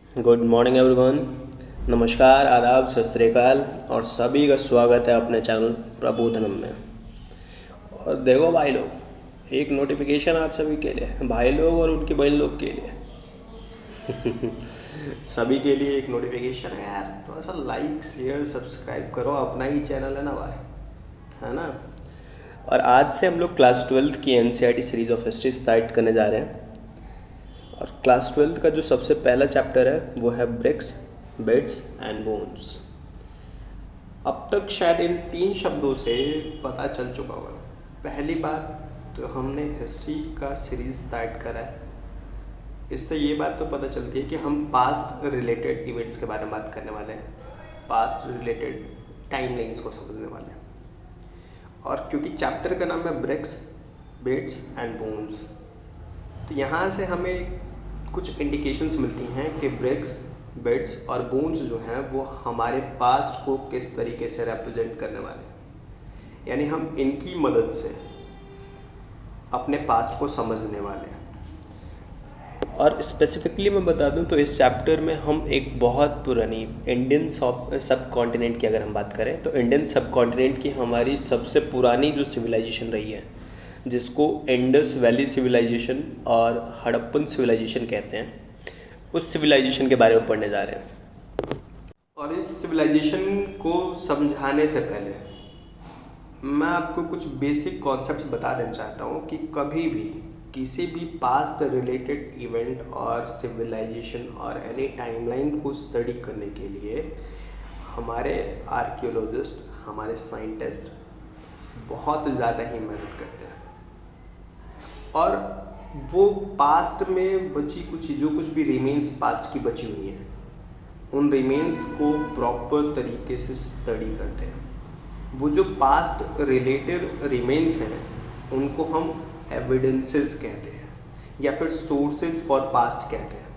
Good morning everyone. नमस्कार, आदाब, सत श्री अकाल और सभी का स्वागत है अपने चैनल प्रबोधनम में। और देखो भाई लोग, एक नोटिफिकेशन आप सभी के लिए, भाई लोग और उनकी बहन लोग के लिए सभी के लिए एक नोटिफिकेशन है यार। थोड़ा सा लाइक शेयर सब्सक्राइब करो, अपना ही चैनल है ना भाई, है ना। और आज से हम लोग क्लास 12 की NCERT series of history start करने जा रहे हैं। और क्लास 12 का जो सबसे पहला चैप्टर है वो है ब्रिक्स, बिट्स एंड बोन्स। अब तक शायद इन 3 शब्दों से पता चल चुका होगा। पहली बात तो हमने हिस्ट्री का सीरीज स्टार्ट करा है, इससे ये बात तो पता चलती है कि हम पास्ट रिलेटेड इवेंट्स के बारे में बात करने वाले हैं, पास्ट रिलेटेड टाइमलाइंस को समझने वाले हैं। और क्योंकि चैप्टर का नाम है ब्रिक्स, बिट्स एंड बोन्स, तो यहाँ से हमें कुछ इंडिकेशंस मिलती हैं कि ब्रिक्स, बिट्स और बोन्स जो हैं वो हमारे पास्ट को किस तरीके से रिप्रेजेंट करने वाले हैं, यानी हम इनकी मदद से अपने पास्ट को समझने वाले हैं। और स्पेसिफिकली मैं बता दूं तो इस चैप्टर में हम एक बहुत पुरानी इंडियन सब कॉन्टिनेंट की अगर हम बात करें तो इंडियन सब कॉन्टिनेंट की हमारी सबसे पुरानी जो सिविलाइजेशन रही है, जिसको इंडस वैली सिविलाइजेशन और हड़प्पन सिविलाइजेशन कहते हैं, उस सिविलाइजेशन के बारे में पढ़ने जा रहे हैं। और इस सिविलाइजेशन को समझाने से पहले मैं आपको कुछ बेसिक कॉन्सेप्ट्स बता देना चाहता हूँ कि कभी भी किसी भी पास्ट रिलेटेड इवेंट और सिविलाइजेशन और एनी टाइमलाइन को स्टडी करने के लिए हमारे आर्कियोलॉजिस्ट, हमारे साइंटिस्ट बहुत ज़्यादा ही मेहनत करते हैं। और वो पास्ट में बची कुछ चीज़ों, कुछ भी रिमेन्स पास्ट की बची हुई हैं, उन रिमेन्स को प्रॉपर तरीके से स्टडी करते हैं। वो जो पास्ट रिलेटेड रिमेन्स हैं उनको हम एविडेंसेस कहते हैं या फिर सोर्सेज फॉर पास्ट कहते हैं,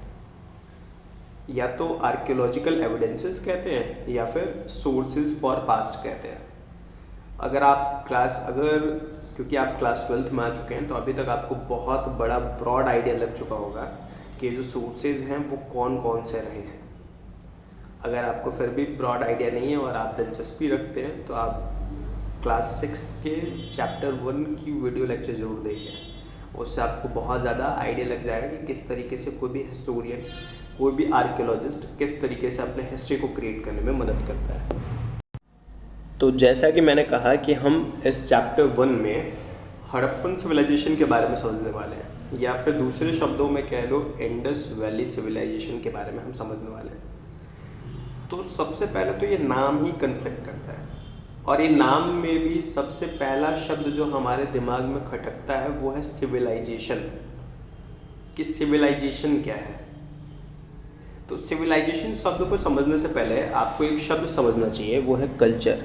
या तो आर्कियोलॉजिकल एविडेंसेस कहते हैं या फिर सोर्सेज फॉर पास्ट कहते हैं। क्योंकि आप क्लास 12th में आ चुके हैं तो अभी तक आपको बहुत बड़ा ब्रॉड आइडिया लग चुका होगा कि जो सोर्सेज हैं वो कौन कौन से रहे हैं। अगर आपको फिर भी ब्रॉड आइडिया नहीं है और आप दिलचस्पी रखते हैं तो आप क्लास 6 के चैप्टर 1 की वीडियो लेक्चर ज़रूर देखिए। उससे आपको बहुत ज़्यादा आइडिया लग जाएगा कि किस तरीके से कोई भी हिस्टोरियन, कोई भी आर्कियोलॉजिस्ट किस तरीके से अपने हिस्ट्री को क्रिएट करने में मदद करता है। तो जैसा कि मैंने कहा कि हम इस चैप्टर 1 में हड़प्पन सिविलाइजेशन के बारे में समझने वाले हैं, या फिर दूसरे शब्दों में कह लो इंडस वैली सिविलाइजेशन के बारे में हम समझने वाले हैं। तो सबसे पहले तो ये नाम ही कन्फ्लिक्ट करता है, और ये नाम में भी सबसे पहला शब्द जो हमारे दिमाग में खटकता है वो है सिविलाइजेशन। कि सिविलाइजेशन क्या है? तो सिविलाइजेशन शब्द को समझने से पहले आपको एक शब्द समझना चाहिए, वो है कल्चर।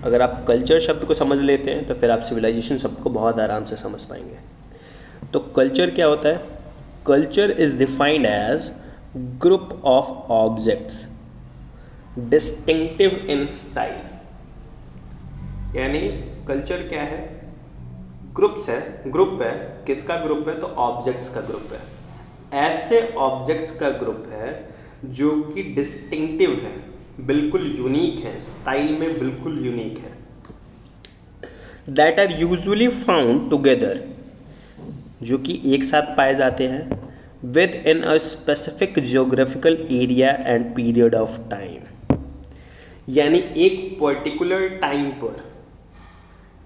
अगर आप कल्चर शब्द को समझ लेते हैं तो फिर आप सिविलाइजेशन शब्द को बहुत आराम से समझ पाएंगे। तो कल्चर क्या होता है? Culture is defined age group of objects distinctive in style. यानी कल्चर क्या है? ग्रुप्स है, ग्रुप है। किसका ग्रुप है? तो ऑब्जेक्ट्स का ग्रुप है। ऐसे ऑब्जेक्ट्स का ग्रुप है जो कि डिस्टिंक्टिव है, बिल्कुल यूनिक है, स्टाइल में बिल्कुल यूनिक है। That are usually found together, जो कि एक साथ पाए जाते हैं, within a specific geographical area and period of time. यानी एक पर्टिकुलर टाइम पर,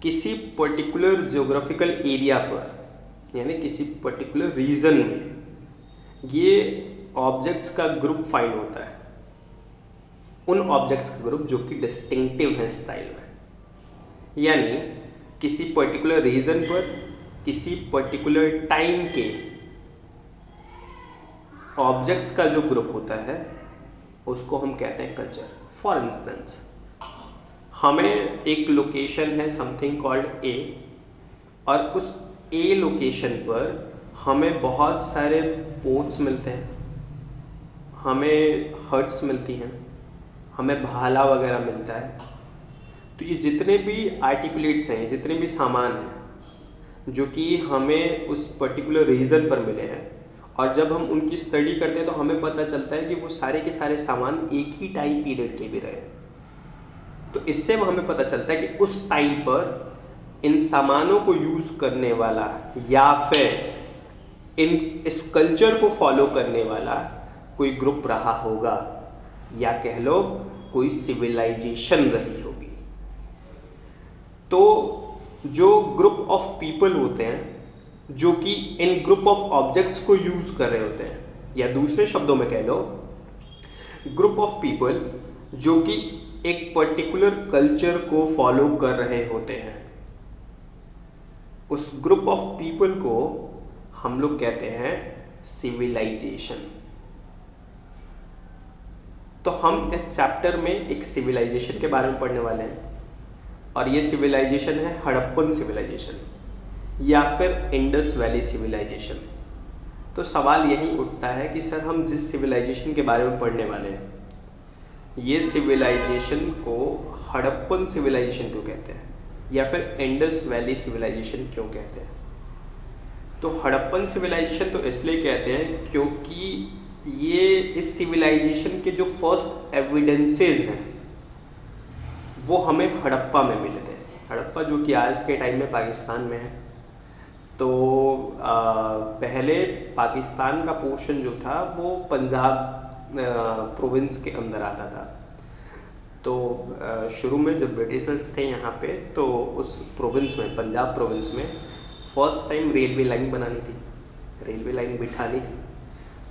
किसी पर्टिकुलर जियोग्राफिकल एरिया पर, यानी किसी पर्टिकुलर रीजन में ये ऑब्जेक्ट्स का ग्रुप फाइंड होता है। उन ऑब्जेक्ट्स का ग्रुप जो कि डिस्टिंक्टिव है स्टाइल में। यानी किसी पर्टिकुलर रीजन पर, किसी पर्टिकुलर टाइम के ऑब्जेक्ट्स का जो ग्रुप होता है उसको हम कहते हैं कल्चर। फॉर इंस्टेंस, हमें एक लोकेशन है समथिंग कॉल्ड ए, और उस ए लोकेशन पर हमें बहुत सारे पोर्ट्स मिलते हैं, हमें हट्स मिलती हैं, हमें भाला वगैरह मिलता है। तो ये जितने भी आर्टिकुलेट्स हैं, जितने भी सामान हैं जो कि हमें उस पर्टिकुलर रीजन पर मिले हैं, और जब हम उनकी स्टडी करते हैं तो हमें पता चलता है कि वो सारे के सारे सामान एक ही टाइम पीरियड के भी रहे। तो इससे हमें पता चलता है कि उस टाइम पर इन सामानों को यूज़ करने वाला या फिर इस कल्चर को फॉलो करने वाला कोई ग्रुप रहा होगा, या कह लो कोई सिविलाइजेशन रही होगी। तो जो ग्रुप ऑफ पीपल होते हैं जो कि इन ग्रुप ऑफ ऑब्जेक्ट्स को यूज कर रहे होते हैं, या दूसरे शब्दों में कह लो ग्रुप ऑफ पीपल जो कि एक पर्टिकुलर कल्चर को फॉलो कर रहे होते हैं, उस ग्रुप ऑफ पीपल को हम लोग कहते हैं सिविलाइजेशन। तो हम इस चैप्टर में एक सिविलाइजेशन के बारे में पढ़ने वाले हैं, और ये सिविलाइजेशन है हड़प्पन सिविलाइजेशन या फिर इंडस वैली सिविलाइजेशन। तो सवाल यही उठता है कि सर हम जिस सिविलाइजेशन के बारे में पढ़ने वाले हैं, ये सिविलाइजेशन को हड़प्पन सिविलाइजेशन क्यों कहते हैं, या फिर इंडस वैली सिविलाइजेशन क्यों कहते हैं? तो हड़प्पन सिविलाइजेशन तो इसलिए कहते हैं क्योंकि ये इस सिविलाइजेशन के जो फर्स्ट एविडेंसेस हैं वो हमें हड़प्पा में मिले थे। हड़प्पा जो कि आज के टाइम में पाकिस्तान में है। तो पहले पाकिस्तान का पोर्शन जो था वो पंजाब प्रोविंस के अंदर आता था। तो शुरू में जब ब्रिटिशर्स थे यहाँ पे, तो उस प्रोविंस में, पंजाब प्रोविंस में फर्स्ट टाइम रेलवे लाइन बनानी थी, रेलवे लाइन बिठानी थी।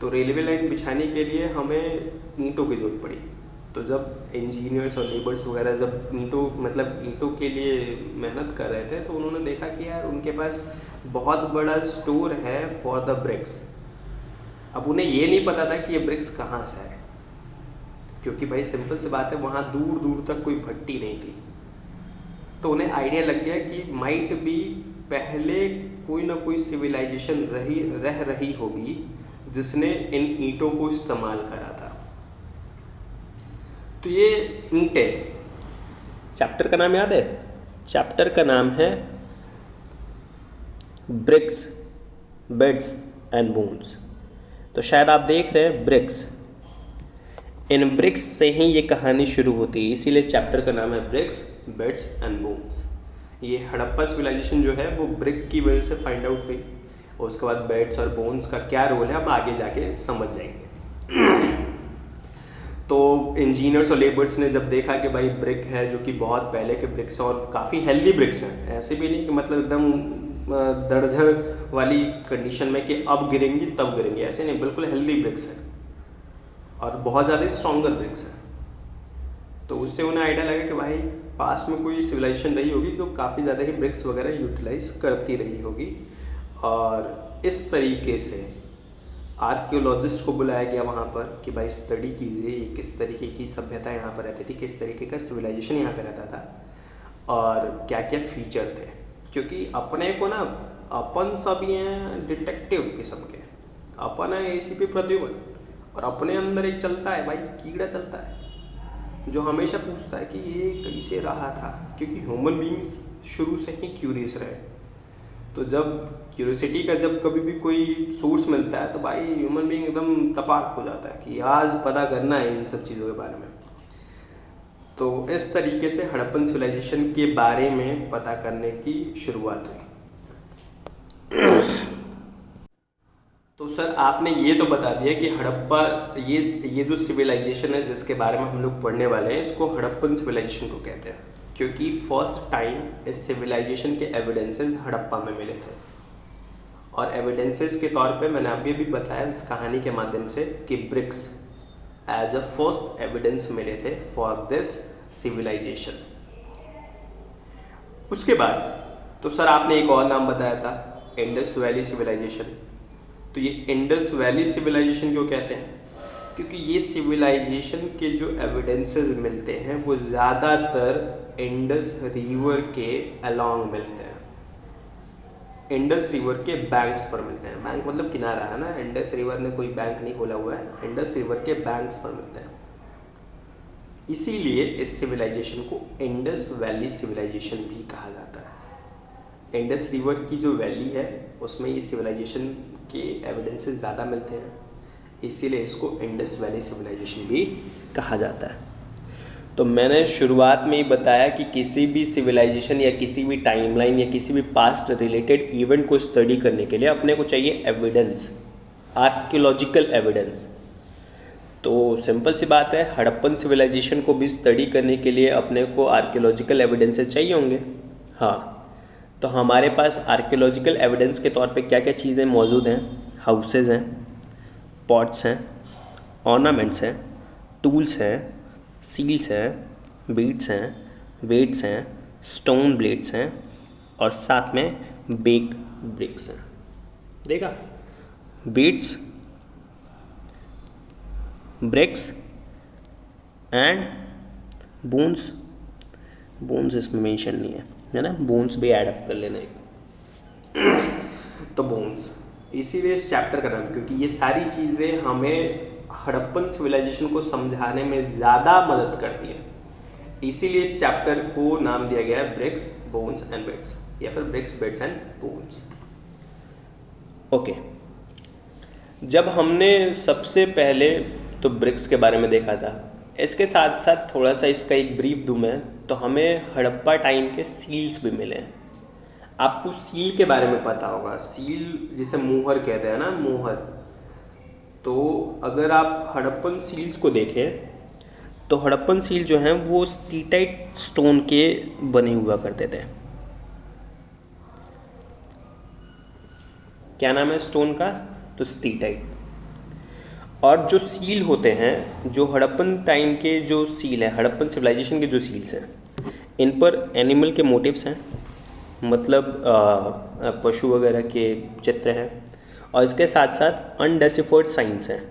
तो रेलवे लाइन बिछाने के लिए हमें ईंटों की ज़रूरत पड़ी। तो जब इंजीनियर्स और लेबर्स वगैरह जब ईंटों के लिए मेहनत कर रहे थे, तो उन्होंने देखा कि यार उनके पास बहुत बड़ा स्टोर है फॉर द ब्रिक्स। अब उन्हें ये नहीं पता था कि ये ब्रिक्स कहाँ से है, क्योंकि भाई सिंपल सी बात है, वहाँ दूर दूर तक कोई भट्टी नहीं थी। तो उन्हें आइडिया लग गया कि माइट भी पहले कोई ना कोई सिविलाइजेशन रह रही होगी जिसने इन ईंटों को इस्तेमाल करा था। तो ये ईंटें, चैप्टर का नाम याद है? चैप्टर का नाम है ब्रिक्स, बेड्स एंड बोन्स। तो शायद आप देख रहे हैं ब्रिक्स, इन ब्रिक्स से ही ये कहानी शुरू होती है, इसीलिए चैप्टर का नाम है ब्रिक्स, बेड्स एंड बोन्स। ये हड़प्पा सिविलाइजेशन जो है वो ब्रिक की वजह से फाइंड आउट हुई, और उसके बाद बेड्स और बोन्स का क्या रोल है हम आगे जाके समझ जाएंगे। तो इंजीनियर्स और लेबर्स ने जब देखा कि भाई ब्रिक है जो कि बहुत पहले के ब्रिक्स और काफ़ी हेल्दी ब्रिक्स हैं, ऐसे भी नहीं कि मतलब एकदम दरझड़ वाली कंडीशन में कि अब गिरेंगी तब गिरेंगी, ऐसे नहीं, बिल्कुल हेल्दी ब्रिक्स हैं और बहुत ज़्यादा स्ट्रॉन्गर ब्रिक्स हैं। तो उससे उन्हें आइडिया लगा कि भाई पास में कोई सिविलाइजेशन रही होगी जो काफ़ी ज़्यादा ही ब्रिक्स वगैरह यूटिलाइज करती रही होगी, और इस तरीके से आर्कियोलॉजिस्ट को बुलाया गया वहाँ पर कि भाई स्टडी कीजिए ये किस तरीके की सभ्यता यहाँ पर रहती थी, किस तरीके का सिविलाइजेशन यहाँ पर रहता था और क्या क्या फीचर थे। क्योंकि अपने को ना, अपन सभी हैं डिटेक्टिव किस्म के, अपन है एसीपी प्रद्युमन, और अपने अंदर एक चलता है भाई कीड़ा चलता है जो हमेशा पूछता है कि ये कैसे रहा था, क्योंकि ह्यूमन बींग्स शुरू से ही क्यूरियस रहे। तो जब क्यूरियोसिटी का जब कभी भी कोई सोर्स मिलता है तो भाई ह्यूमन बीइंग एकदम तपाक हो जाता है कि आज पता करना है इन सब चीज़ों के बारे में। तो इस तरीके से हड़प्पन सिविलाइजेशन के बारे में पता करने की शुरुआत हुई। तो सर आपने ये तो बता दिया कि हड़प्पा, ये जो सिविलाइजेशन है जिसके बारे में हम लोग पढ़ने वाले हैं, इसको हड़प्पन सिविलाइजेशन को कहते हैं, क्योंकि फर्स्ट टाइम इस सिविलाइजेशन के एविडेंसेस हड़प्पा में मिले थे। और एविडेंसेस के तौर पे मैंने अभी भी बताया इस कहानी के माध्यम से कि bricks as a first evidence मिले थे फॉर दिस सिविलाइजेशन। उसके बाद तो सर आपने एक और नाम बताया था, इंडस वैली सिविलाइजेशन। तो ये इंडस वैली सिविलाइजेशन क्यों कहते हैं? क्योंकि ये सिविलाइजेशन के जो एविडेंसेस मिलते हैं वो ज़्यादातर इंडस रिवर के अलोंग मिलते हैं, इंडस रिवर के बैंक्स पर मिलते हैं। बैंक मतलब किनारा है ना, इंडस रिवर ने कोई बैंक नहीं खोला हुआ है, इंडस रिवर के बैंक्स पर मिलते हैं। इसीलिए इस सिविलाइजेशन को इंडस वैली सिविलाइजेशन भी कहा जाता है। इंडस रिवर की जो वैली है उसमें ये सिविलाइजेशन के एविडेंसेस ज़्यादा मिलते हैं, इसीलिए इसको इंडस वैली सिविलाइजेशन भी कहा जाता है। तो मैंने शुरुआत में ही बताया कि किसी भी सिविलाइजेशन या किसी भी टाइमलाइन या किसी भी पास्ट रिलेटेड इवेंट को स्टडी करने के लिए अपने को चाहिए एविडेंस, आर्कियोलॉजिकल एविडेंस। तो सिंपल सी बात है, हड़प्पन सिविलाइजेशन को भी स्टडी करने के लिए अपने को आर्कियोलॉजिकल एविडेंसेस चाहिए होंगे। हाँ, तो हमारे पास आर्कियोलॉजिकल एविडेंस के तौर पे क्या क्या चीज़ें मौजूद हैं? हाउसेज हैं, पॉट्स हैं, ऑर्नामेंट्स हैं, टूल्स हैं, सील्स हैं, बीड्स हैं, वेट्स हैं, स्टोन ब्लेड्स हैं और साथ में बेक्ड ब्रिक्स हैं। देखा, beads, bricks and bones. Bones इसमें मेंशन नहीं है ना, बोन्स भी ऐड अप कर लेना एक। तो बोन्स इसीलिए इस चैप्टर का नाम, क्योंकि ये सारी चीज़ें हमें हड़प्पन सिविलाइजेशन को समझाने में ज़्यादा मदद करती है, इसीलिए इस चैप्टर को नाम दिया गया है ब्रिक्स, बोन्स एंड बेड्स, या फिर bricks, beds and bones. Okay, जब हमने सबसे पहले तो ब्रिक्स के बारे में देखा था, इसके साथ साथ थोड़ा सा इसका एक ब्रीफ दूँ मैं, तो हमें हड़प्पा टाइम के सील्स भी मिले हैं। आपको सील के बारे में पता होगा, सील जिसे मोहर कहते हैं ना, मोहर। तो अगर आप हड़प्पन सील्स को देखें तो हड़प्पन सील जो हैं वो स्टीटाइट स्टोन के बने हुआ करते थे। क्या नाम है स्टोन का? तो स्टीटाइट। और जो सील होते हैं, जो हड़प्पन टाइम के जो सील है, हड़प्पन सिविलाइजेशन के जो सील्स हैं, इन पर एनिमल के मोटिव्स हैं, मतलब पशु वगैरह के चित्र हैं, और इसके साथ साथ अनडेसिफर्ड साइंस हैं।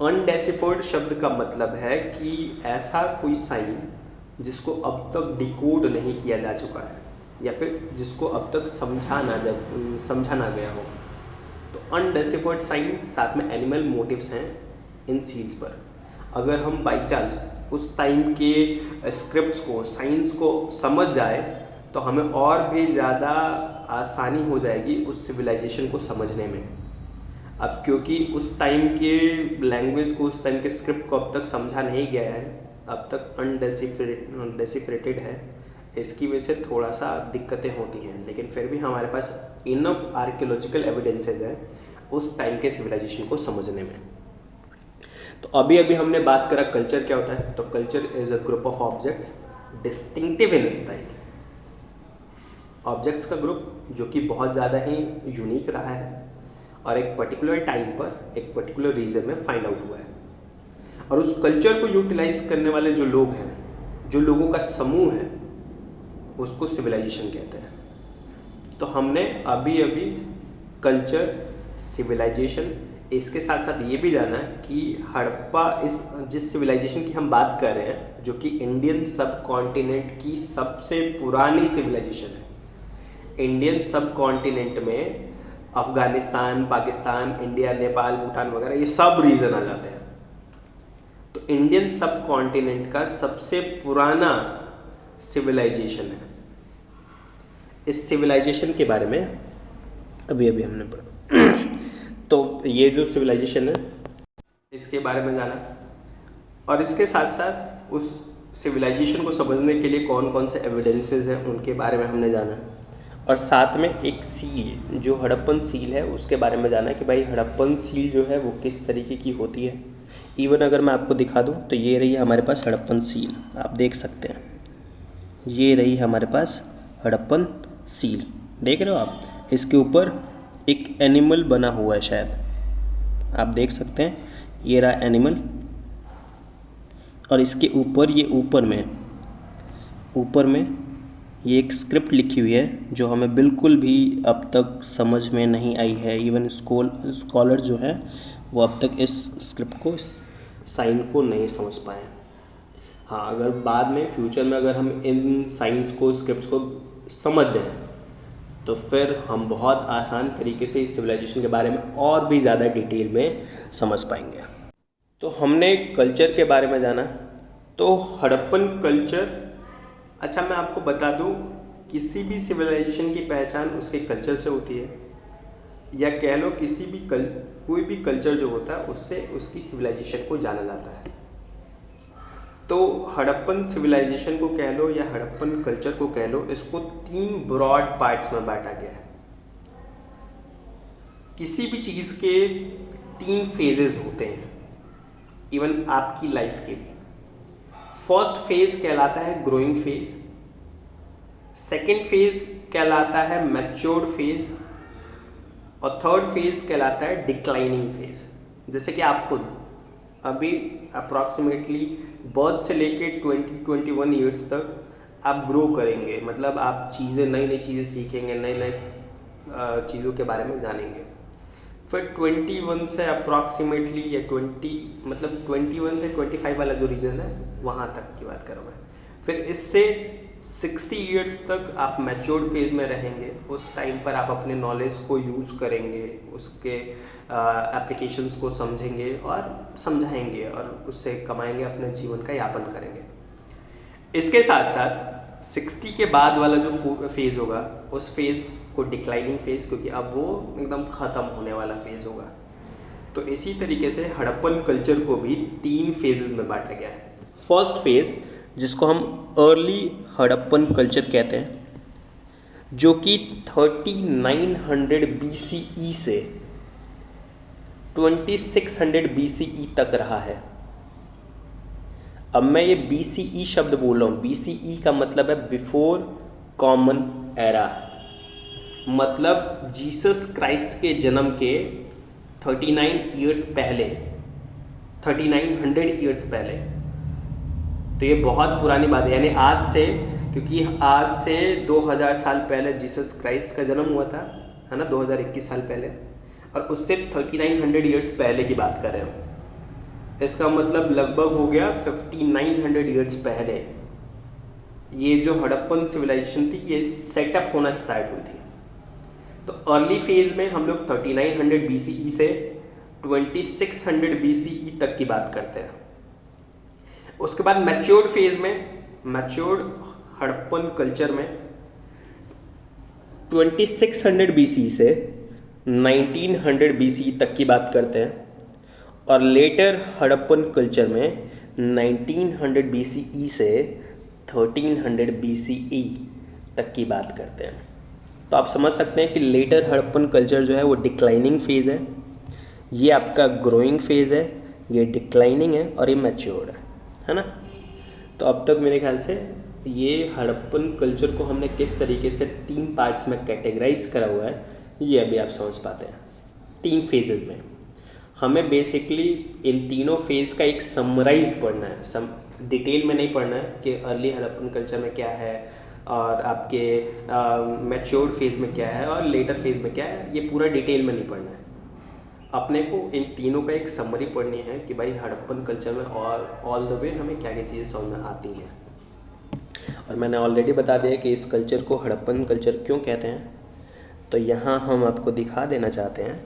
अनडेसिफर्ड शब्द का मतलब है कि ऐसा कोई साइन जिसको अब तक डिकोड नहीं किया जा चुका है, या फिर जिसको अब तक समझा ना गया हो। तो अनडेसिफर्ड साइन, साथ में एनिमल मोटिव्स हैं इन सील्स पर। अगर हम बाई चांस उस टाइम के स्क्रिप्ट्स को, साइंस को समझ जाए तो हमें और भी ज़्यादा आसानी हो जाएगी उस सिविलाइजेशन को समझने में। अब क्योंकि उस टाइम के लैंग्वेज को, उस टाइम के स्क्रिप्ट को अब तक समझा नहीं गया है, अब तक अनडेसिफ्रेटेड है, इसकी वजह से थोड़ा सा दिक्कतें होती हैं। लेकिन फिर भी हमारे पास इनफ आर्कियोलॉजिकल एविडेंसेज है उस टाइम के सिविलाइजेशन को समझने में। तो अभी हमने बात करा कल्चर क्या होता है। तो culture is a group of objects distinctive in style. Objects का ग्रुप जो कि बहुत ज़्यादा ही यूनिक रहा है और एक पर्टिकुलर टाइम पर, एक पर्टिकुलर रीजन में फाइंड आउट हुआ है, और उस कल्चर को यूटिलाइज करने वाले जो लोग हैं, जो लोगों का समूह है, उसको सिविलाइजेशन कहते हैं। तो हमने अभी कल्चर, सिविलाइजेशन, इसके साथ साथ ये भी जाना है कि हड़प्पा जिस सिविलाइजेशन की हम बात कर रहे हैं, जो कि इंडियन सब कॉन्टिनेंट की सबसे पुरानी सिविलाइजेशन है। इंडियन सब कॉन्टिनेंट में अफ़गानिस्तान, पाकिस्तान, इंडिया, नेपाल, भूटान वगैरह ये सब रीजन आ जाते हैं। तो इंडियन सब कॉन्टिनेंट का सबसे पुराना सिविलाइजेशन है। इस सिविलाइजेशन के बारे में अभी हमने पढ़ा। तो ये जो सिविलाइजेशन है, इसके बारे में जाना, और इसके साथ साथ उस सिविलाइजेशन को समझने के लिए कौन कौन से एविडेंसेस हैं उनके बारे में हमने जाना, और साथ में एक सील, जो हड़प्पन सील है, उसके बारे में जाना कि भाई हड़प्पन सील जो है वो किस तरीके की होती है। इवन अगर मैं आपको दिखा दूं तो ये रही हमारे पास हड़प्पन सील, आप देख सकते हैं, ये रही हमारे पास हड़प्पन सील, देख रहे हो आप। इसके ऊपर एक एनिमल बना हुआ है, शायद आप देख सकते हैं, ये रहा एनिमल, और इसके ऊपर ये ऊपर में ये एक स्क्रिप्ट लिखी हुई है जो हमें बिल्कुल भी अब तक समझ में नहीं आई है। इवन स्कॉलर जो है वो अब तक इस स्क्रिप्ट को, इस साइन को नहीं समझ पाए। हाँ, अगर बाद में फ्यूचर में अगर हम इन साइंस को, स्क्रिप्ट्स को समझ जाएं तो फिर हम बहुत आसान तरीके से इस सिविलाइजेशन के बारे में और भी ज़्यादा डिटेल में समझ पाएंगे। तो हमने कल्चर के बारे में जाना। तो हड़प्पन कल्चर, अच्छा मैं आपको बता दूं, किसी भी सिविलाइजेशन की पहचान उसके कल्चर से होती है। या कह लो किसी भी कोई भी कल्चर जो होता है उससे उसकी सिविलाइजेशन को जाना जाता है। तो हड़प्पन सिविलाइजेशन को कह लो या हड़प्पन कल्चर को कह लो, इसको 3 ब्रॉड पार्ट्स में बांटा गया है। किसी भी चीज़ के 3 फेजेस होते हैं, इवन आपकी लाइफ के भी। फर्स्ट फेज कहलाता है ग्रोइंग फेज, सेकेंड फेज कहलाता है मैच्योर्ड फेज, और थर्ड फेज कहलाता है डिक्लाइनिंग फेज। जैसे कि आप खुद अभी अप्रॉक्सीमेटली बर्थ से लेके 20-21 ईयर्स तक आप ग्रो करेंगे, मतलब आप नई नई चीज़ें सीखेंगे, नए नए चीज़ों के बारे में जानेंगे। फिर 21 से अप्रॉक्सीमेटली या 21 से 25 वाला जो रीजन है वहाँ तक की बात करूँ मैं। फिर इससे 60 ईयर्स तक आप मैच्योर्ड फेज में रहेंगे। उस टाइम पर आप अपने नॉलेज को यूज़ करेंगे, उसके एप्लीकेशंस को समझेंगे और समझाएंगे और उससे कमाएंगे, अपने जीवन का यापन करेंगे। इसके साथ साथ 60 के बाद वाला जो फेज़ होगा उस फेज़ को डिक्लाइनिंग फेज़, क्योंकि अब वो एकदम ख़त्म होने वाला फेज़ होगा। तो इसी तरीके से हड़प्पन कल्चर को भी 3 फेजेस में बांटा गया है। फर्स्ट फेज़ जिसको हम अर्ली हड़प्पन कल्चर कहते हैं, जो कि 3900 BCE से 2600 BCE तक रहा है। अब मैं ये BCE शब्द बोल रहा हूँ, BCE का मतलब है बिफोर कॉमन एरा, मतलब जीसस क्राइस्ट के जन्म के 39 ईयर्स पहले, 3900 ईयर्स पहले। तो ये बहुत पुरानी बात है, यानी आज से, क्योंकि आज से 2000 साल पहले जीसस क्राइस्ट का जन्म हुआ था, है ना, 2021 साल पहले, और उससे 3900 ईयर्स पहले की बात कर रहे हैं। इसका मतलब लगभग हो गया 5900 ईयर्स पहले ये जो हड़प्पन सिविलाइजेशन थी ये सेटअप होना स्टार्ट हुई थी। तो अर्ली फेज में हम लोग 3900 BCE से 2600 BCE तक की बात करते हैं। उसके बाद मैच्योर्ड फेज में, मैच्योर्ड हड़प्पन कल्चर में 2600 BCE से 1900 BCE तक की बात करते हैं, और लेटर हड़प्पन कल्चर में 1900 BCE से 1300 BCE तक की बात करते हैं। तो आप समझ सकते हैं कि लेटर हड़प्पन कल्चर जो है वो डिक्लाइनिंग फेज़ है, ये आपका ग्रोइंग फेज़ है, ये डिक्लाइनिंग है, और ये मैच्योर्ड है ना। तो अब तक मेरे ख्याल से ये हड़प्पन कल्चर को हमने किस तरीके से 3 पार्ट्स में कैटेगराइज करा हुआ है ये अभी आप समझ पाते हैं। 3 फेजेस में हमें बेसिकली इन तीनों फेज़ का एक समराइज पढ़ना है, डिटेल में नहीं पढ़ना है कि अर्ली हड़प्पन कल्चर में क्या है और आपके मैच्योर्ड फेज़ में क्या है और लेटर फेज़ में क्या है, ये पूरा डिटेल में नहीं पढ़ना है। अपने को इन तीनों का एक समरी पढ़नी है कि भाई हड़प्पन कल्चर में और ऑल द वे हमें क्या क्या चीज़ें समझ में आती हैं। और मैंने ऑलरेडी बता दिया कि इस कल्चर को हड़प्पन कल्चर क्यों कहते हैं। तो यहाँ हम आपको दिखा देना चाहते हैं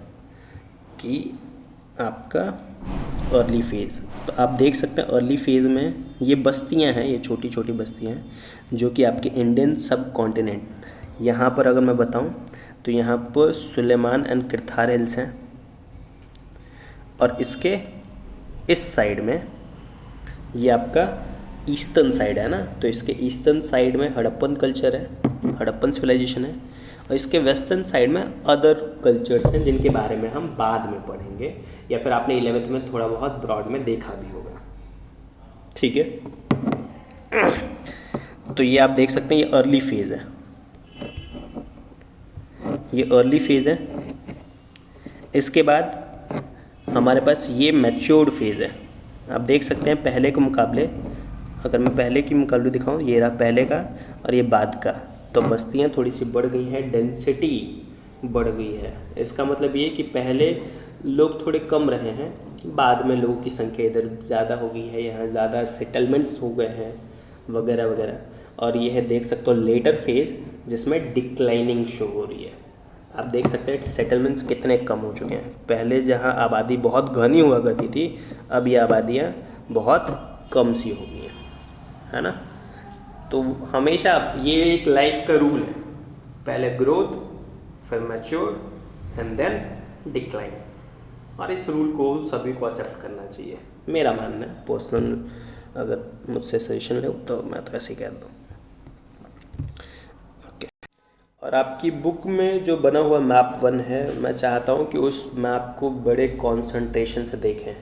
कि आपका अर्ली फेज़, तो आप देख सकते हैं अर्ली फेज़ में ये बस्तियां हैं, ये छोटी छोटी बस्तियां हैं जो कि आपके इंडियन सब कॉन्टिनेंट, यहाँ पर अगर मैं बताऊं तो यहाँ पर सुलेमान एंड किरथार हिल्स हैं, और इसके इस साइड में ये आपका ईस्टर्न साइड है ना, तो इसके ईस्टर्न साइड में हड़प्पन कल्चर है, हड़प्पन सिविलाइजेशन है, और इसके वेस्टर्न साइड में अदर कल्चर्स हैं जिनके बारे में हम बाद में पढ़ेंगे, या फिर आपने 11th में थोड़ा बहुत ब्रॉड में देखा भी होगा। ठीक है, तो ये आप देख सकते हैं ये अर्ली फेज़ है, ये अर्ली फेज़ है। इसके बाद हमारे पास ये मैच्योर्ड फेज़ है। आप देख सकते हैं पहले के मुकाबले, अगर मैं पहले की मुकाबले दिखाऊं, ये रहा पहले का और ये बाद का, तो बस्तियां थोड़ी सी बढ़ गई हैं, डेंसिटी बढ़ गई है। इसका मतलब ये कि पहले लोग थोड़े कम रहे हैं, बाद में लोगों की संख्या इधर ज़्यादा हो गई है, यहाँ ज़्यादा सेटलमेंट्स हो गए हैं वगैरह वगैरह। और ये है देख सकते हो लेटर फेज़ जिसमें डिक्लाइनिंग शो हो रही है। आप देख सकते हैं सेटलमेंट्स कितने कम हो चुके हैं। पहले जहाँ आबादी बहुत घनी हुआ करती थी, अब ये आबादियाँ बहुत कम सी हो गई हैं, है ना। तो हमेशा ये एक लाइफ का रूल है, पहले ग्रोथ, फिर मैच्योर एंड देन डिक्लाइन। और इस रूल को सभी को एक्सेप्ट करना चाहिए, मेरा मानना है। पर्सनल अगर मुझसे सजेशन ले तो मैं तो ऐसे ही कह दूँ। ओके, और आपकी बुक में जो बना हुआ मैप 1 है, मैं चाहता हूँ कि उस मैप को बड़े कॉन्सेंट्रेशन से देखें,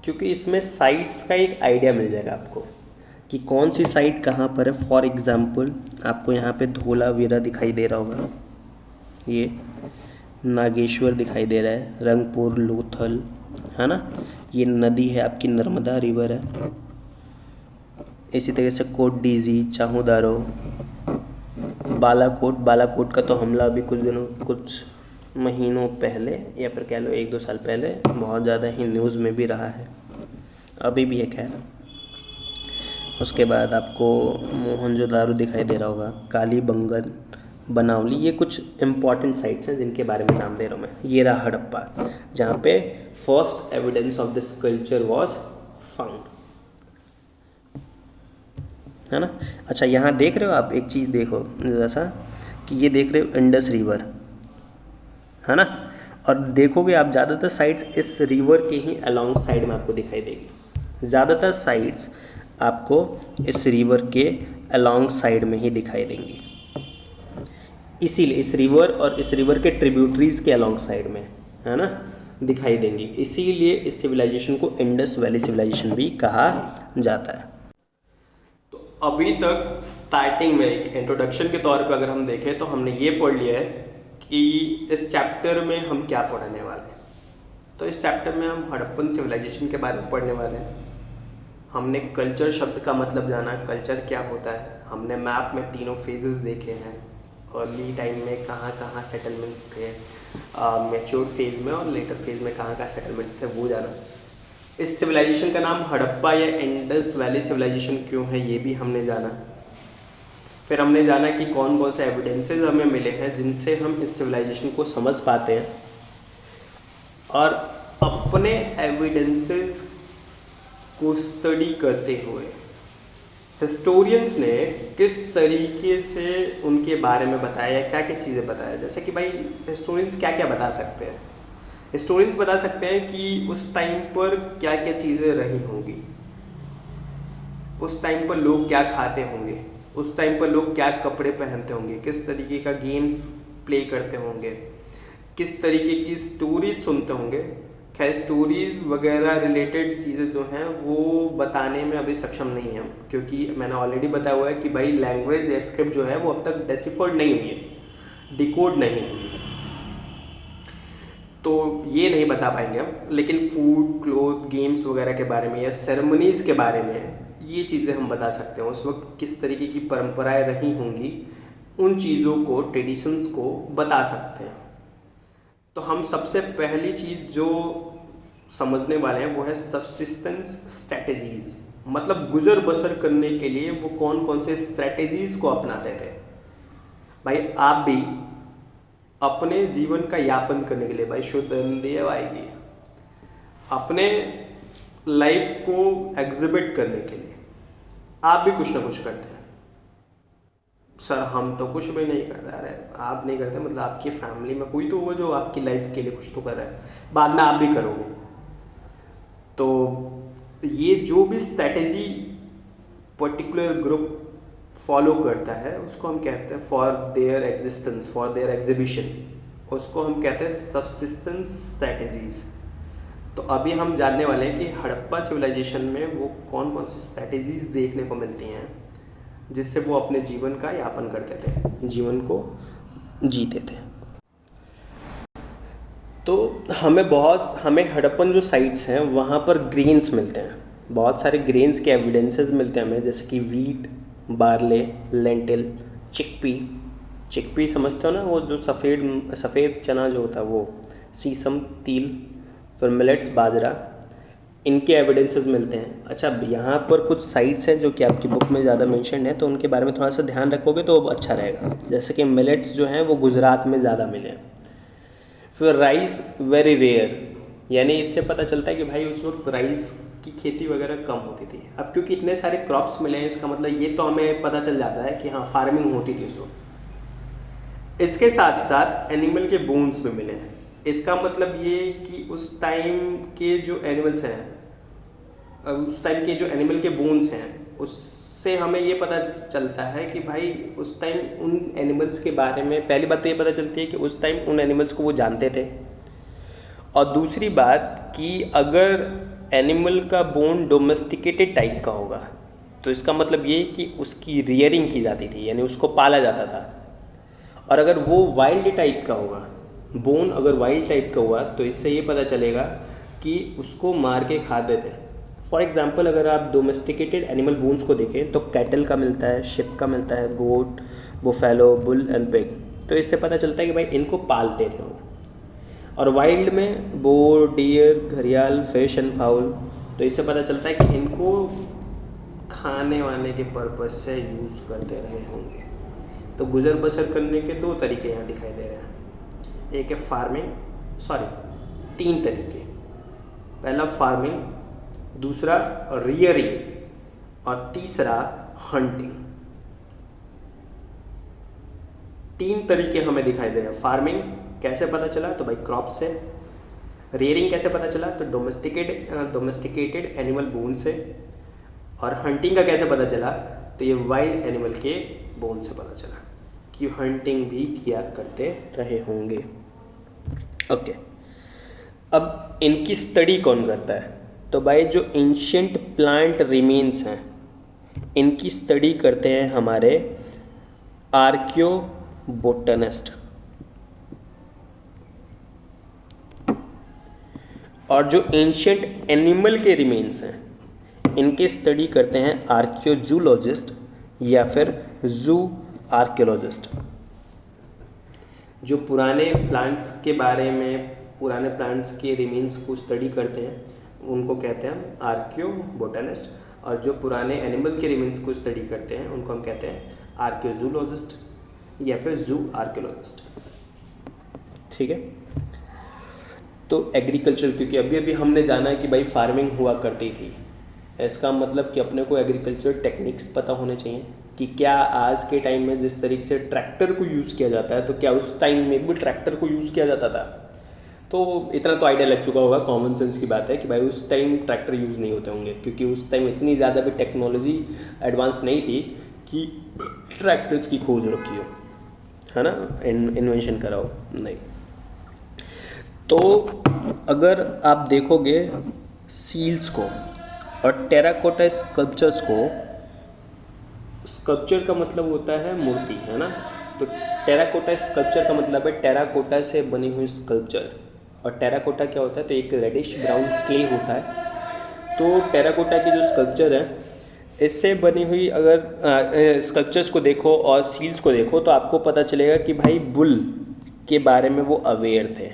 क्योंकि इसमें साइट्स का एक आइडिया मिल जाएगा आपको कि कौन सी साइट कहाँ पर है। फॉर एग्ज़ाम्पल आपको यहाँ पे धोलावीरा दिखाई दे रहा होगा, ये नागेश्वर दिखाई दे रहा है, रंगपुर लोथल है ना, ये नदी है आपकी नर्मदा रिवर है। इसी तरह से कोट डीजी, चाहूदारो, बालाकोट का तो हमला अभी कुछ महीनों पहले या फिर कह लो 1-2 साल पहले बहुत ज़्यादा ही न्यूज़ में भी रहा है, अभी भी है खैर। उसके बाद आपको मोहनजोदारो दिखाई दे रहा होगा, कालीबंगन, बनावली, ये कुछ इम्पॉर्टेंट साइट्स हैं जिनके बारे में नाम दे रहा हूँ मैं। ये रहा हड़प्पा, जहाँ पे first evidence of this culture was found, है ना। अच्छा, यहाँ देख रहे हो आप एक चीज़ देखो जैसा कि ये देख रहे हो इंडस रिवर, है ना, और देखोगे आप ज़्यादातर साइट्स इस रिवर के ही अलॉन्ग साइड में आपको दिखाई देगी। ज़्यादातर साइट्स आपको इस रिवर के अलॉन्ग साइड में ही दिखाई देंगी, इसीलिए इस रिवर और इस रिवर के ट्रिब्यूटरीज के अलॉन्ग साइड में, है ना, दिखाई देंगी। इसीलिए इस सिविलाइजेशन को इंडस वैली सिविलाइजेशन भी कहा जाता है। तो अभी तक स्टार्टिंग में एक इंट्रोडक्शन के तौर पे अगर हम देखें तो हमने ये पढ़ लिया है कि इस चैप्टर में हम क्या पढ़ने वाले हैं। तो इस चैप्टर में हम हड़प्पन सिविलाइजेशन के बारे में पढ़ने वाले हैं। हमने कल्चर शब्द का मतलब जाना, कल्चर क्या होता है। हमने मैप में तीनों फेजेस देखे हैं, अर्ली टाइम में कहाँ कहाँ सेटलमेंट्स थे, मैच्योर फेज में और लेटर फेज में कहाँ कहाँ सेटलमेंट्स थे वो जाना। इस सिविलाइजेशन का नाम हड़प्पा या इंडस वैली सिविलाइजेशन क्यों है ये भी हमने जाना। फिर हमने जाना कि कौन कौन से एविडेंसेस हमें मिले हैं जिनसे हम इस सिविलाइजेशन को समझ पाते हैं, और अपने एविडेंसेस को स्टडी करते हुए हिस्टोरियंस ने किस तरीके से उनके बारे में बताया, क्या क्या चीज़ें बताया। जैसे कि भाई हिस्टोरियंस क्या क्या बता सकते हैं। हिस्टोरियंस बता सकते हैं कि उस टाइम पर क्या क्या चीज़ें रही होंगी, उस टाइम पर लोग क्या खाते होंगे, उस टाइम पर लोग क्या कपड़े पहनते होंगे, किस तरीके का गेम्स प्ले करते होंगे, किस तरीके की स्टोरीज सुनते होंगे। खैर स्टोरीज़ वगैरह रिलेटेड चीज़ें जो हैं वो बताने में अभी सक्षम नहीं है, क्योंकि मैंने ऑलरेडी बताया हुआ है कि भाई लैंग्वेज या स्क्रिप्ट जो है वो अब तक डेसिफर्ड नहीं हुई है, डिकोड नहीं हुई है, तो ये नहीं बता पाएंगे हम। लेकिन फूड, क्लोथ, गेम्स वगैरह के बारे में या सेरेमनीज़ के बारे में ये चीज़ें हम बता सकते हैं। उस वक्त किस तरीके की परंपराएं रही होंगी, उन चीज़ों को, ट्रेडिशंस को बता सकते हैं। तो हम सबसे पहली चीज़ जो समझने वाले हैं वो है सबसिस्टेंस स्ट्रैटेजीज़, मतलब गुजर बसर करने के लिए वो कौन कौन से स्ट्रैटेजीज़ को अपनाते थे। भाई आप भी अपने जीवन का यापन करने के लिए, भाई शुद्ध देव आएगी, अपने लाइफ को एग्जिबिट करने के लिए आप भी कुछ ना कुछ करते हैं। सर हम तो कुछ भी नहीं करते। अरे आप नहीं करते मतलब आपकी फैमिली में कोई तो होगा जो आपकी लाइफ के लिए कुछ तो कर रहा है, बाद में आप भी करोगे। तो ये जो भी स्ट्रैटेजी पर्टिकुलर ग्रुप फॉलो करता है उसको हम कहते हैं for their existence, for their exhibition, उसको हम कहते हैं सबसिस्टेंस स्ट्रैटेजीज। तो अभी हम जानने वाले हैं कि हड़प्पा सिविलाइजेशन में वो कौन कौन सी स्ट्रैटेजीज देखने को मिलती हैं जिससे वो अपने जीवन का यापन करते थे, जीवन को जीते थे। तो हमें हड़प्पन जो साइट्स हैं वहाँ पर ग्रेन्स मिलते हैं, बहुत सारे ग्रेन्स के एविडेंसेस मिलते हैं हमें, जैसे कि वीट, बार्ले, लेंटिल, चिकपी समझते हो ना, वो जो सफ़ेद चना जो होता है वो, सीसम, तिल, फिर मिलेट्स, बाजरा, इनके एविडेंसेस मिलते हैं। अच्छा, यहाँ पर कुछ साइट्स हैं जो कि आपकी बुक में ज़्यादा मेंशन है, तो उनके बारे में थोड़ा सा ध्यान रखोगे तो अच्छा रहेगा। जैसे कि मिलेट्स जो हैं वो गुजरात में ज़्यादा मिले हैं। फिर राइस वेरी रेयर, यानी इससे पता चलता है कि भाई उस वक्त राइस की खेती वगैरह कम होती थी। अब क्योंकि इतने सारे क्रॉप्स मिले हैं, इसका मतलब ये तो हमें पता चल जाता है कि हाँ फार्मिंग होती थी उस वक्त। इसके साथ साथ एनिमल के बोन्स भी मिले हैं। इसका मतलब ये कि उस टाइम के जो एनिमल्स हैं, उस टाइम के जो एनिमल के बोन्स हैं, उससे हमें ये पता चलता है कि भाई उस टाइम उन एनिमल्स के बारे में, पहली बात तो ये पता चलती है कि उस टाइम उन एनिमल्स को वो जानते थे। और दूसरी बात कि अगर एनिमल का बोन डोमेस्टिकेटेड टाइप का होगा तो इसका मतलब ये कि उसकी रियरिंग की जाती थी, यानी उसको पाला जाता था। और अगर वो वाइल्ड टाइप का होगा, बोन अगर वाइल्ड टाइप का हुआ, तो इससे ये पता चलेगा कि उसको मार के खाते थे। फॉर एग्जांपल अगर आप डोमेस्टिकेटेड एनिमल बोन्स को देखें तो कैटल का मिलता है, शिप का मिलता है, गोट, बुफेलो, बुल एंड पिग। तो इससे पता चलता है कि भाई इनको पालते थे वो। और वाइल्ड में बोर, डियर, घड़ियाल, फिश एंड फाउल। तो इससे पता चलता है कि इनको खाने वाने के पर्पज से यूज़ करते रहे होंगे। तो गुजर बसर करने के दो तरीके यहाँ दिखाई दे रहे हैं। एक है फार्मिंग, तीन तरीके। पहला फार्मिंग, दूसरा रियरिंग और तीसरा हंटिंग। तीन तरीके हमें दिखाई दे रहे हैं। फार्मिंग कैसे पता चला? तो भाई क्रॉप से। रियरिंग कैसे पता चला? तो डोमेस्टिकेटेड एनिमल बोन से। और हंटिंग का कैसे पता चला? तो ये वाइल्ड एनिमल के बोन से पता चला कि हंटिंग भी किया करते रहे होंगे। ओके, अब इनकी स्टडी कौन करता है? तो भाई जो एंशिएंट प्लांट रिमेन्स हैं, इनकी स्टडी करते हैं हमारे आर्कियोबोटनिस्ट। और जो एंशिएंट एनिमल के रिमेन्स हैं, इनके स्टडी करते हैं आर्कियोजूलॉजिस्ट या फिर जू आर्कियोलॉजिस्ट। जो पुराने प्लांट्स के बारे में, पुराने प्लांट्स के रिमेन्स को स्टडी करते हैं, उनको कहते हैं हम आर्कियोबोटनिस्ट। और जो पुराने एनिमल के रिमेन्स को स्टडी करते हैं, उनको हम कहते हैं आर्कियोजूलॉजिस्ट या फिर जू आर्कियोलॉजिस्ट। ठीक है। तो एग्रीकल्चर, क्योंकि अभी अभी हमने जाना है कि भाई फार्मिंग हुआ करती थी, इसका मतलब कि अपने को एग्रीकल्चर टेक्निक्स पता होने चाहिए कि क्या आज के टाइम में जिस तरीके से ट्रैक्टर को यूज़ किया जाता है, तो क्या उस टाइम में भी ट्रैक्टर को यूज़ किया जाता था। तो इतना तो आइडिया लग चुका होगा, कॉमन सेंस की बात है कि भाई उस टाइम ट्रैक्टर यूज़ नहीं होते होंगे, क्योंकि उस टाइम इतनी ज़्यादा भी टेक्नोलॉजी एडवांस नहीं थी कि ट्रैक्टर्स की खोज रखी हो, है ना, इन्वेंशन करा हो, नहीं। तो अगर आप देखोगे सील्स को और टेराकोटा स्कल्पचर्स को, स्कल्पचर का मतलब होता है मूर्ति, है ना। तो टेराकोटा स्कल्पचर का मतलब है टेराकोटा से बनी हुई स्कल्पचर। और टेराकोटा क्या होता है? तो एक रेडिश ब्राउन क्ले होता है। तो टेराकोटा की जो स्कल्पचर है, इससे बनी हुई अगर स्कल्पचर्स को देखो और सील्स को देखो, तो आपको पता चलेगा कि भाई बुल के बारे में वो अवेयर थे।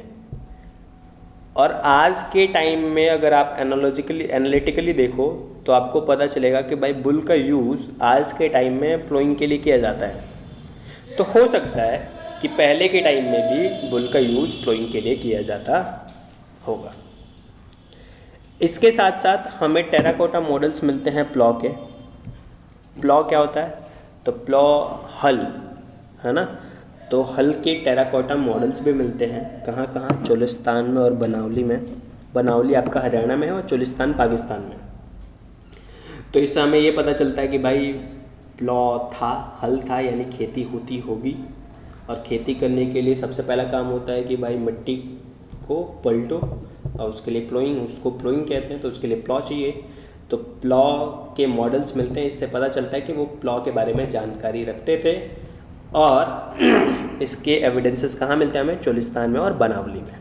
और आज के टाइम में अगर आप एनालिटिकली देखो, तो आपको पता चलेगा कि भाई बुल का यूज़ आज के टाइम में प्लोइंग के लिए किया जाता है। तो हो सकता है कि पहले के टाइम में भी बुल का यूज़ प्लोइंग के लिए किया जाता होगा। इसके साथ साथ हमें टेराकोटा मॉडल्स मिलते हैं प्लॉ के। प्लॉ क्या होता है? तो प्लॉ हल, है ना। तो हल के टेराकोटा मॉडल्स भी मिलते हैं। कहाँ कहाँ? चोलिस्तान में और बनावली में। बनावली आपका हरियाणा में है और चोलिस्तान पाकिस्तान में। तो इससे हमें ये पता चलता है कि भाई प्लॉ था, हल था, यानी खेती होती होगी। और खेती करने के लिए सबसे पहला काम होता है कि भाई मिट्टी को पलटो, और उसके लिए प्लोइंग, उसको प्लोइंग कहते हैं, तो उसके लिए प्लॉ चाहिए। तो प्लॉ के मॉडल्स मिलते हैं। इससे पता चलता है कि वो प्लॉ के बारे में जानकारी रखते थे। और इसके एविडेंसेस कहाँ मिलते हैं हमें? चोलिस्तान में और बनावली में।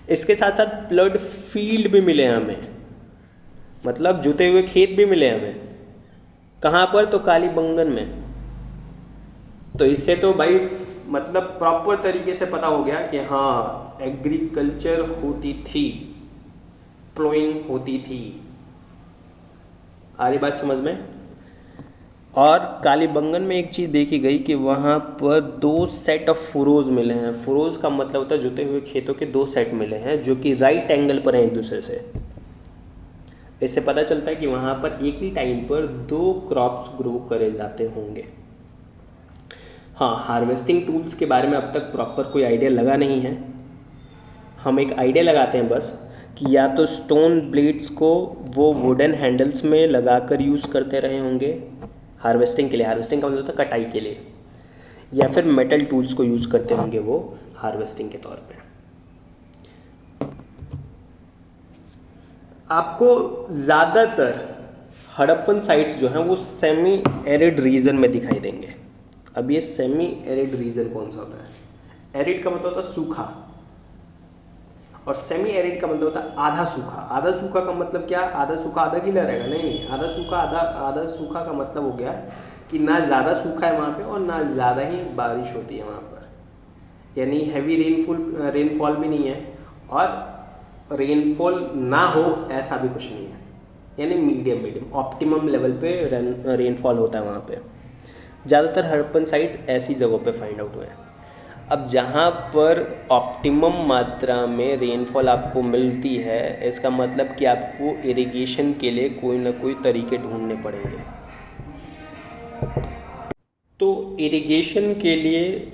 इसके साथ साथ प्लड फील्ड भी मिले हमें, मतलब जुते हुए खेत भी मिले हमें। कहाँ पर? तो कालीबंगन में। तो इससे तो भाई मतलब प्रॉपर तरीके से पता हो गया कि हाँ, एग्रीकल्चर होती थी, प्लोइंग होती थी। आ रही बात समझ में? और कालीबंगन में एक चीज़ देखी गई कि वहाँ पर 2 सेट ऑफ फुरोज मिले हैं। फुरोज का मतलब होता है जुते हुए खेतों के 2 सेट मिले हैं, जो कि राइट एंगल पर हैं एक दूसरे से। इससे पता चलता है कि वहाँ पर एक ही टाइम पर 2 क्रॉप्स ग्रो करे जाते होंगे। हाँ, हार्वेस्टिंग टूल्स के बारे में अब तक प्रॉपर कोई आइडिया लगा नहीं है। हम एक आइडिया लगाते हैं बस कि या तो स्टोन ब्लेड्स को वो वुडन हैंडल्स में लगाकर यूज़ करते रहे होंगे हार्वेस्टिंग के लिए, हार्वेस्टिंग का मतलब होता है कटाई के लिए, या फिर मेटल टूल्स को यूज़ करते होंगे वो हार्वेस्टिंग के तौर पे। आपको ज़्यादातर हड़प्पन साइट्स जो हैं वो सेमी एरिड रीजन में दिखाई देंगे। अब ये सेमी एरिड रीजन कौन सा होता है? एरिड का मतलब होता है सूखा, और सेमी एरिड का मतलब होता है आधा सूखा। आधा सूखा का मतलब क्या? आधा सूखा आधा गीला रहेगा? नहीं, आधा सूखा आधा सूखा का मतलब हो गया कि ना ज़्यादा सूखा है वहाँ पे और ना ज़्यादा ही बारिश होती है वहाँ पर, यानी हैवी रेनफॉल भी नहीं है और रेनफॉल ना हो ऐसा भी कुछ नहीं है, यानी मीडियम ऑप्टिमम लेवल पे रेनफॉल होता है वहाँ पे। ज़्यादातर हड़प्पन साइट्स ऐसी जगहों पे फाइंड आउट हुए हैं। अब जहाँ पर ऑप्टिमम मात्रा में रेनफॉल आपको मिलती है, इसका मतलब कि आपको इरिगेशन के लिए कोई ना कोई तरीके ढूंढने पड़ेंगे। तो इरिगेशन के लिए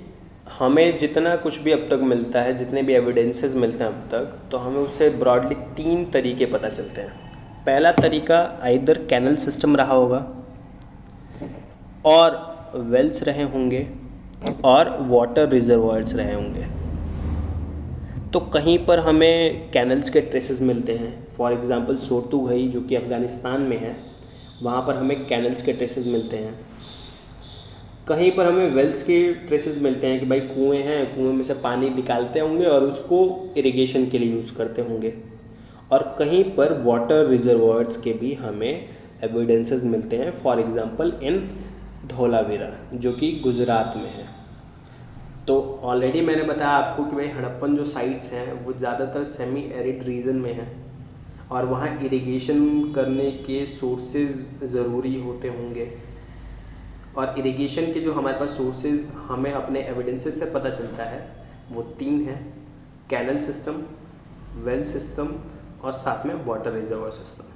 हमें जितना कुछ भी अब तक मिलता है, जितने भी एविडेंसेस मिलते हैं अब तक, तो हमें उससे ब्रॉडली 3 तरीके पता चलते हैं। पहला तरीका आइदर कैनल सिस्टम रहा होगा, और वेल्स रहे होंगे, और वाटर रिजर्वायर्स रहे होंगे। तो कहीं पर हमें कैनल्स के ट्रेसेस मिलते हैं। फॉर एग्जांपल सोर्तुगाई जो कि अफ़गानिस्तान में है, वहाँ पर हमें कैनल्स के ट्रेसेस मिलते हैं। कहीं पर हमें वेल्स के ट्रेसेस मिलते हैं कि भाई कुएँ हैं, कुएँ में से पानी निकालते होंगे और उसको इरिगेशन के लिए यूज़ करते होंगे। और कहीं पर वाटर रिजर्वायर्स के भी हमें एविडेंसेस मिलते हैं, फॉर एग्जांपल इन धोलावीरा जो कि गुजरात में है। तो ऑलरेडी मैंने बताया आपको कि भाई हड़प्पन जो साइट्स हैं वो ज़्यादातर सेमी एरिड रीजन में हैं और वहाँ इरिगेशन करने के सोर्सेज ज़रूरी होते होंगे। और इरिगेशन के जो हमारे पास सोर्सेज हमें अपने एविडेंसेस से पता चलता है वो 3 हैं: कैनल सिस्टम, वेल सिस्टम और साथ में वाटर रिजर्वर सिस्टम।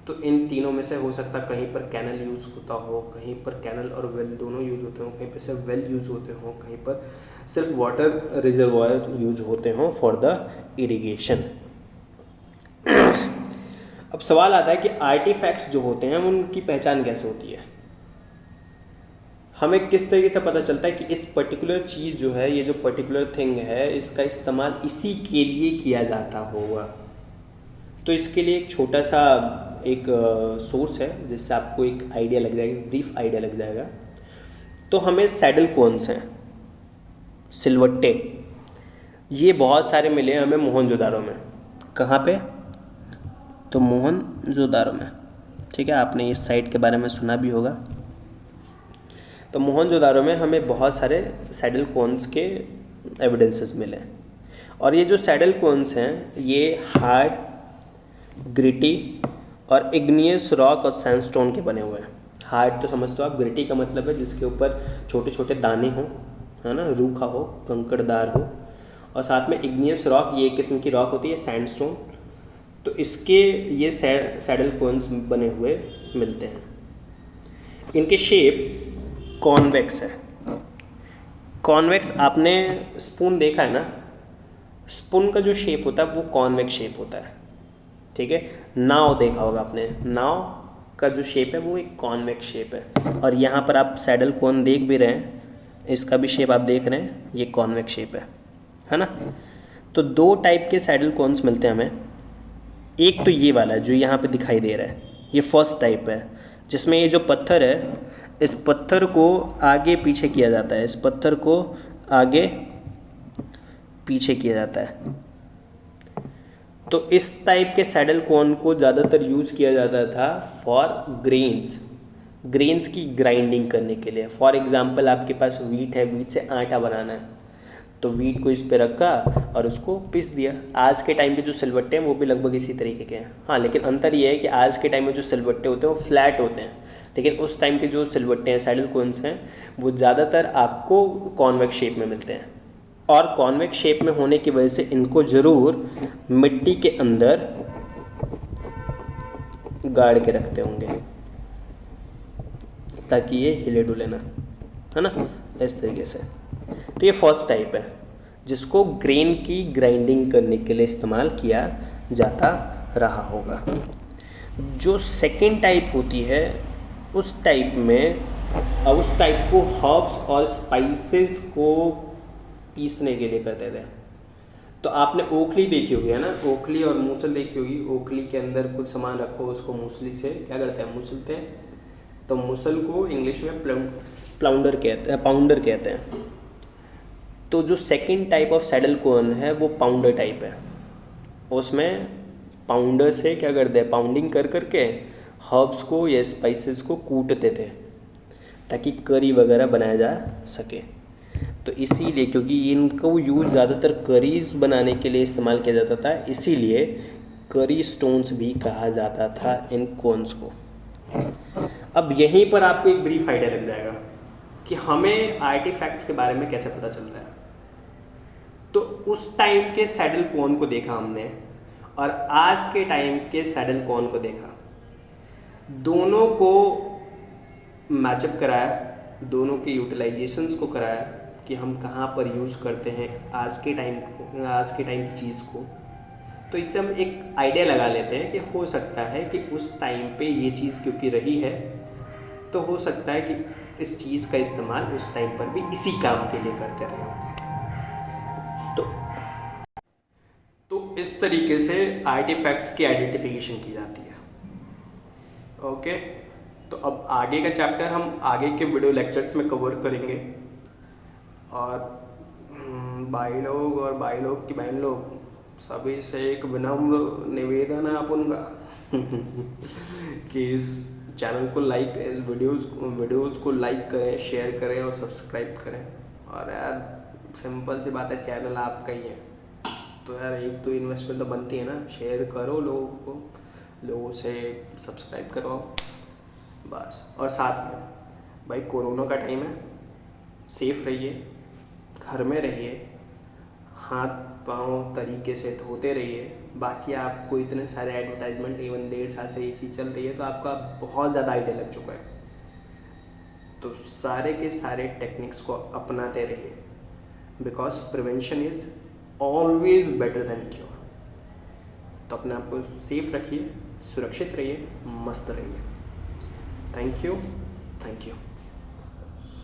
तो इन तीनों में से हो सकता है कहीं पर कैनल यूज़ होता हो, कहीं पर कैनल और वेल दोनों यूज़ होते हो, कहीं पर सिर्फ वेल यूज़ होते हो, कहीं पर सिर्फ वाटर रिजर्वायर यूज़ होते हों फॉर द इरिगेशन। अब सवाल आता है कि आर्टिफैक्ट्स जो होते हैं उनकी पहचान कैसे होती है? हमें किस तरीके से पता चलता है कि इस पर्टिकुलर चीज़ जो है, ये जो पर्टिकुलर थिंग है, इसका इस्तेमाल इसी के लिए किया जाता होगा? तो इसके लिए एक छोटा सा एक सोर्स है जिससे आपको एक आइडिया लग जाएगा, ब्रीफ आइडिया लग जाएगा। तो हमें सैडल कोन्स हैं, सिलवट्टे, ये बहुत सारे मिले हैं हमें मोहनजोदारो में। कहाँ पे? तो मोहनजोदारो में। ठीक है, आपने इस साइट के बारे में सुना भी होगा। तो मोहनजोदारो में हमें बहुत सारे सैडल कोन्स के एविडेंसेस मिले, और ये जो सैडल कोन्स हैं ये हार्ड, ग्रिटी और इग्नियस रॉक और सैंडस्टोन के बने हुए हैं। हार्ड तो समझते हो आप, ग्रिटी का मतलब है जिसके ऊपर छोटे छोटे दाने हों, है ना, रूखा हो, कंकड़दार हो, और साथ में इग्नियस रॉक, ये एक किस्म की रॉक होती है, सैंडस्टोन। तो इसके ये सैडल कोन्स बने हुए मिलते हैं। इनके शेप कॉन्वेक्स है। कॉन्वेक्स, आपने स्पून देखा है ना, स्पून का जो शेप होता है वो कॉन्वेक्स शेप होता है। ठीक है, नाव देखा होगा आपने, नाव का जो शेप है वो एक कॉन्वेक्स शेप है। और यहाँ पर आप सैडल कोन देख भी रहे हैं, इसका भी शेप आप देख रहे हैं, ये कॉन्वेक्स शेप है ना। तो 2 टाइप के सैडल कोन्स मिलते हैं हमें। एक तो ये वाला जो यहाँ पे दिखाई दे रहा है, ये फर्स्ट टाइप है, जिसमें ये जो पत्थर है, इस पत्थर को आगे पीछे किया जाता है, इस पत्थर को आगे पीछे किया जाता है। तो इस टाइप के सैडल कोन को ज़्यादातर यूज़ किया जाता था फॉर ग्रेन्स की ग्राइंडिंग करने के लिए। फॉर एग्जांपल आपके पास वीट है, वीट से आटा बनाना है, तो वीट को इस पे रखा और उसको पीस दिया। आज के टाइम के जो सिलवट्टे हैं वो भी लगभग इसी तरीके के हैं। हाँ, लेकिन अंतर ये है कि आज के टाइम में जो सिलवट्टे होते हैं वो फ्लैट होते हैं, लेकिन उस टाइम के जो सिलवट्टे हैं, सैडल कोन्स हैं, वो ज़्यादातर आपको कॉन्वेक्स शेप में मिलते हैं। और कॉन्वेक्स शेप में होने की वजह से इनको ज़रूर मिट्टी के अंदर गाड़ के रखते होंगे ताकि ये हिले डुले ना, है ना। इस तरीके से। तो ये फर्स्ट टाइप है जिसको ग्रेन की ग्राइंडिंग करने के लिए इस्तेमाल किया जाता रहा होगा। जो सेकेंड टाइप होती है उस टाइप को हर्ब्स और स्पाइसेस को पीसने के लिए करते थे। तो आपने ओखली देखी होगी है ना, ओखली और मूसल देखी होगी। ओखली के अंदर कुछ सामान रखो, उसको मूसली से क्या करते हैं, मूसलते हैं। तो मूसल को इंग्लिश में पाउंडर कहते हैं। तो जो सेकंड टाइप ऑफ सैडल कोन है वो पाउंडर टाइप है। उसमें पाउंडर से क्या करते हैं, पाउंडिंग कर करके हर्ब्स को या स्पाइसेस को कूटते थे ताकि करी वगैरह बनाया जा सके। तो इसीलिए, क्योंकि इनको यूज़ ज़्यादातर करीज बनाने के लिए इस्तेमाल किया जाता था, इसीलिए करी स्टोन्स भी कहा जाता था इन कोन्स को। अब यहीं पर आपको एक ब्रीफ आइडिया लग जाएगा कि हमें आर्टिफैक्ट्स के बारे में कैसे पता चलता है। तो उस टाइम के सैडल कोन को देखा हमने और आज के टाइम के सैडल कोन को देखा, दोनों को मैचअप कराया, दोनों के यूटिलाइजेशंस को कराया कि हम कहाँ पर यूज़ करते हैं आज के टाइम की चीज़ को। तो इससे हम एक आइडिया लगा लेते हैं कि हो सकता है कि उस टाइम पे ये चीज़ क्योंकि रही है, तो हो सकता है कि इस चीज़ का इस्तेमाल उस टाइम पर भी इसी काम के लिए करते रहे होंगे। तो इस तरीके से आर्टिफैक्ट्स की आइडेंटिफिकेशन की जाती है। ओके, तो अब आगे का चैप्टर हम आगे के वीडियो लेक्चर्स में कवर करेंगे। और भाई लोग और भाई लोग की बहन लोग सभी से एक विनम्र निवेदन है अपन का कि इस चैनल को लाइक, इस वीडियोस को लाइक करें, शेयर करें और सब्सक्राइब करें। और यार सिंपल सी बात है, चैनल आपका ही है तो यार एक तो इन्वेस्टमेंट तो बनती है ना, शेयर करो लोगों से सब्सक्राइब करवाओ बस। और साथ में भाई कोरोना का टाइम है, सेफ रहिए, घर में रहिए, हाथ पाँव तरीके से धोते रहिए। बाकी आपको इतने सारे एडवर्टाइजमेंट, इवन 1.5 साल से ये चीज़ चल रही है तो आपका बहुत ज़्यादा आइडिया लग चुका है। तो सारे के सारे टेक्निक्स को अपनाते रहिए, because prevention is always better than cure. तो अपने आप को सेफ रखिए, सुरक्षित रहिए, मस्त रहिए। Thank you.